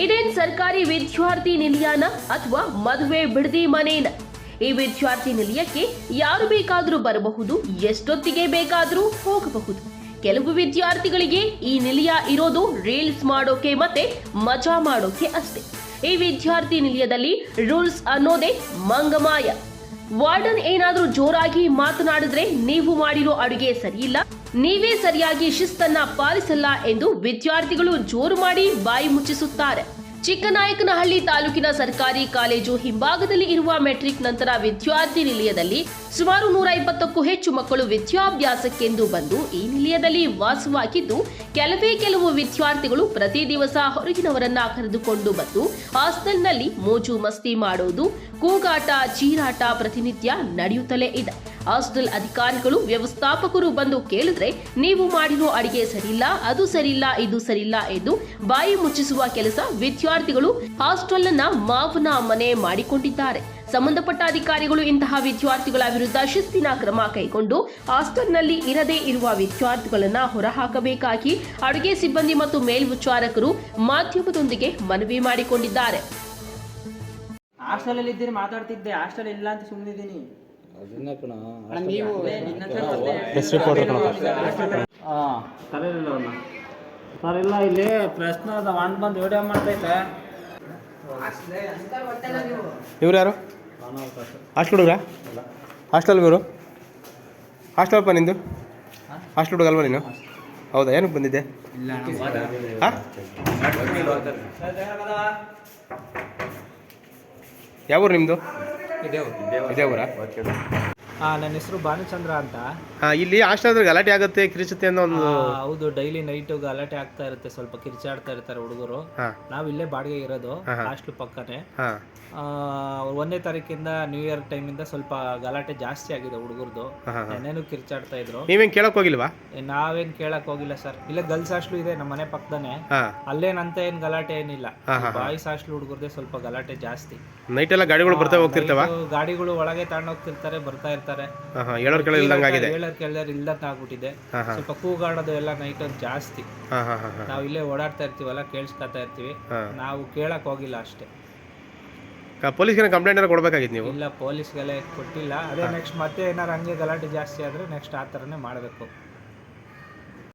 ಇದೇನ್ ಸರ್ಕಾರಿ ವಿದ್ಯಾರ್ಥಿ ನಿಲಯನ ಅಥವಾ ಮದುವೆ ಬಿಡದಿ ಮನೇನ? ಈ ವಿದ್ಯಾರ್ಥಿ ನಿಲಯಕ್ಕೆ ಯಾರು ಬೇಕಾದರೂ ಬರಬಹುದು, ಎಷ್ಟೊತ್ತಿಗೆ ಬೇಕಾದರೂ ಹೋಗಬಹುದು. ಕೆಲವು ವಿದ್ಯಾರ್ಥಿಗಳಿಗೆ ಈ ನಿಲಯ ಇರೋದು ರೀಲ್ಸ್ ಮಾಡೋಕೆ ಮತ್ತೆ ಮಜಾ ಮಾಡೋಕೆ ಅಷ್ಟೇ. ಈ ವಿದ್ಯಾರ್ಥಿ ನಿಲಯದಲ್ಲಿ ರೂಲ್ಸ್ ಅನ್ನೋದೇ ಮಂಗಮಾಯ. ವಾರ್ಡನ್ ಏನಾದ್ರೂ ಜೋರಾಗಿ ಮಾತನಾಡಿದ್ರೆ ನೀವು ಮಾಡಿರೋ ಅಡುಗೆ ಸರಿಯಿಲ್ಲ, ನೀವೇ ಸರಿಯಾಗಿ ಶಿಸ್ತನ್ನ ಪಾಲಿಸಲ್ಲ ಎಂದು ವಿದ್ಯಾರ್ಥಿಗಳು ಜೋರು ಮಾಡಿ ಬಾಯಿ ಮುಚ್ಚಿಸುತ್ತಾರೆ. ಚಿಕ್ಕನಾಯಕನಹಳ್ಳಿ ತಾಲೂಕಿನ ಸರ್ಕಾರಿ ಕಾಲೇಜು ಹಿಂಭಾಗದಲ್ಲಿ ಇರುವ ಮೆಟ್ರಿಕ್ ನಂತರ ವಿದ್ಯಾರ್ಥಿ ನಿಲಯದಲ್ಲಿ ಸುಮಾರು 150ಕ್ಕೂ ಹೆಚ್ಚು ಮಕ್ಕಳು ವಿದ್ಯಾಭ್ಯಾಸಕ್ಕೆಂದು ಬಂದು ಈ ನಿಲಯದಲ್ಲಿ ವಾಸವಾಗಿದ್ದು, ಕೆಲವು ವಿದ್ಯಾರ್ಥಿಗಳು ಪ್ರತಿ ದಿವಸ ಹೊರಗಿನವರನ್ನ ಕರೆದುಕೊಂಡು ಬಂದು ಹಾಸ್ಟೆಲ್ನಲ್ಲಿ ಮೋಜು ಮಸ್ತಿ ಮಾಡೋದು, ಕೂಗಾಟ, ಚೀರಾಟ ಪ್ರತಿನಿತ್ಯ ನಡೆಯುತ್ತಲೇ ಇದೆ. ಹಾಸ್ಟೆಲ್ ಅಧಿಕಾರಿಗಳು, ವ್ಯವಸ್ಥಾಪಕರು ಬಂದು ಕೇಳಿದ್ರೆ ನೀವು ಮಾಡಿರೋ ಅಡಿಗೆ ಸರಿಯಿಲ್ಲ, ಅದು ಸರಿಯಿಲ್ಲ, ಇದು ಸರಿಯಿಲ್ಲ ಎಂದು ಬಾಯಿ ಮುಚ್ಚಿಸುವ ಕೆಲಸ ವಿದ್ಯಾರ್ಥಿಗಳು ಹಾಸ್ಟೆಲ್ ಅನ್ನ ಮಾವನ ಮನೆ ಮಾಡಿಕೊಂಡಿದ್ದಾರೆ. ಸಂಬಂಧಪಟ್ಟ ಅಧಿಕಾರಿಗಳು ಇಂತಹ ವಿದ್ಯಾರ್ಥಿಗಳ ವಿರುದ್ಧ ಶಿಸ್ತಿನ ಕ್ರಮ ಕೈಗೊಂಡು ಹಾಸ್ಟೆಲ್ನಲ್ಲಿ ಇರದೇ ಇರುವ ವಿದ್ಯಾರ್ಥಿಗಳನ್ನ ಹೊರಹಾಕಬೇಕಾಗಿ ಅಡುಗೆ ಸಿಬ್ಬಂದಿ ಮತ್ತು ಮೇಲ್ವಿಚಾರಕರು ಮಾಧ್ಯಮದೊಂದಿಗೆ ಮನವಿ ಮಾಡಿಕೊಂಡಿದ್ದಾರೆ. ಹಾಸ್ಟೆಲ್ ಅಲ್ಲಿ ಇದ್ದೀರಿ, ಮಾತಾಡ್ತಿದ್ದೆ. ಹಾಸ್ಟೆಲ್ ಇಲ್ಲ ಅಂತ ಸುಮ್ಮನಿದ್ದೀನಿ. ಸರ್ ಇಲ್ಲ, ಇಲ್ಲಿ ಪ್ರಶ್ನೆ ಅದ, ಒಂದು ಬಂದು ವಿಡಿಯೋ ಮಾಡ್ತೈತೆ. ಇವ್ರು ಯಾರು? ಹಾಸ್ಟೆಲ್ ಹುಡುಗ? ಹಾಸ್ಟೆಲ್ ಇವರು? ಹಾಸ್ಟೆಲ್ ಅಪ್ಪ ನಿಂದು? ಹಾಸ್ಟೆಲ್ ಹುಡುಗ ಅಲ್ವಾ ನೀನು? ಹೌದಾ, ಏನಕ್ಕೆ ಬಂದಿದ್ದೆ? ಹಾಂ, ಯಾವ ಊರು ನಿಮ್ಮದು? ಇದೇ ಊರಾ? ನನ್ನ ಹೆಸರು ಭಾನುಚಂದ್ರ ಅಂತ. ಇಲ್ಲಿ ಹಾಸ್ಟೆಲ್ ಗಲಾಟೆ ಆಗುತ್ತೆ, ಕಿರಿಚುತ್ತೆ ಅನ್ನೋ ಒಂದು. ಹೌದು, ಡೈಲಿ ನೈಟ್ ಗಲಾಟೆ ಆಗ್ತಾ ಇರುತ್ತೆ, ಸ್ವಲ್ಪ ಕಿರ್ಚಾಡ್ತಾ ಇರ್ತಾರೆ ಹುಡುಗರು. ನಾವ್ ಇಲ್ಲೇ ಬಾಡಿಗೆ ಇರೋದು, ಹಾಸ್ಟೆಲ್ ಪಕ್ಕನೆ. ಒಂದನೇ ತಾರೀಕಿಂದ ನ್ಯೂ ಇಯರ್ ಟೈಮ್ ಇಂದ ಸ್ವಲ್ಪ ಗಲಾಟೆ ಜಾಸ್ತಿ ಆಗಿದೆ ಹುಡುಗರದು. ನೆನ್ನೆನೂ ಕಿರ್ಚಾಡ್ತಾ ಇದ್ರು. ನೀವೇನ್ ಕೇಳಕ್ ಹೋಗಿಲ್ವಾ? ನಾವೇನ್ ಕೇಳಕ್ ಹೋಗಿಲ್ಲ ಸರ್. ಇಲ್ಲೇ ಗರ್ಲ್ಸ್ ಹಾಸ್ಟೆಲ್ ಇದೆ ನಮ್ಮ ಮನೆ ಪಕ್ಕದಾನೆ, ಅಲ್ಲೇನಂತ ಏನ್ ಗಲಾಟೆ ಏನಿಲ್ಲ. ಬಾಯ್ಸ್ ಹಾಸ್ಟೆಲ್ ಹುಡುಗರದೇ ಸ್ವಲ್ಪ ಗಲಾಟೆ ಜಾಸ್ತಿ. ನೈಟ್ ಎಲ್ಲ ಗಾಡಿಗಳು ಬರ್ತಾ ಹೋಗ್ತಿರ್ತಾವ? ಗಾಡಿಗಳು ಒಳಗೆ ತಗೊಂಡ್ ಹೋಗ್ತಿರ್ತಾರೆ, ಬರ್ತಾ ಇರ್ತಾರೆ. ಹೇಳೋರ್ ಕೇಳೋರ್ ಇಲ್ದಂತ ಆಗ್ಬಿಟ್ಟಿದೆ. ಸ್ವಲ್ಪ ಕೂಗಾಡೋದು ಎಲ್ಲ ನೈಟ್ ಜಾಸ್ತಿ. ನಾವ್ ಇಲ್ಲೇ ಓಡಾಡ್ತಾ ಇರ್ತೀವಲ್ಲ, ಕೇಳಿಸ್ಕೊತಾ ಇರ್ತೀವಿ. ನಾವು ಕೇಳಕ್ ಹೋಗಿಲ್ಲ ಅಷ್ಟೇ. ಪೊಲೀಸ್ಗೆ ಕಂಪ್ಲೇಂಟ್ ಎಲ್ಲ ಕೊಡ್ಬೇಕಾಗಿತ್ತು ನೀವು? ಇಲ್ಲ, ಪೊಲೀಸ್ಗೆಲ್ಲ ಕೊಟ್ಟಿಲ್ಲ. ಅದೇ ನೆಕ್ಸ್ಟ್ ಮತ್ತೆ ಏನಾರು ಹಂಗೆ ಗಲಾಟೆ ಜಾಸ್ತಿ ಆದ್ರೆ ನೆಕ್ಸ್ಟ್ ಆ ಥರನೇ ಮಾಡಬೇಕು.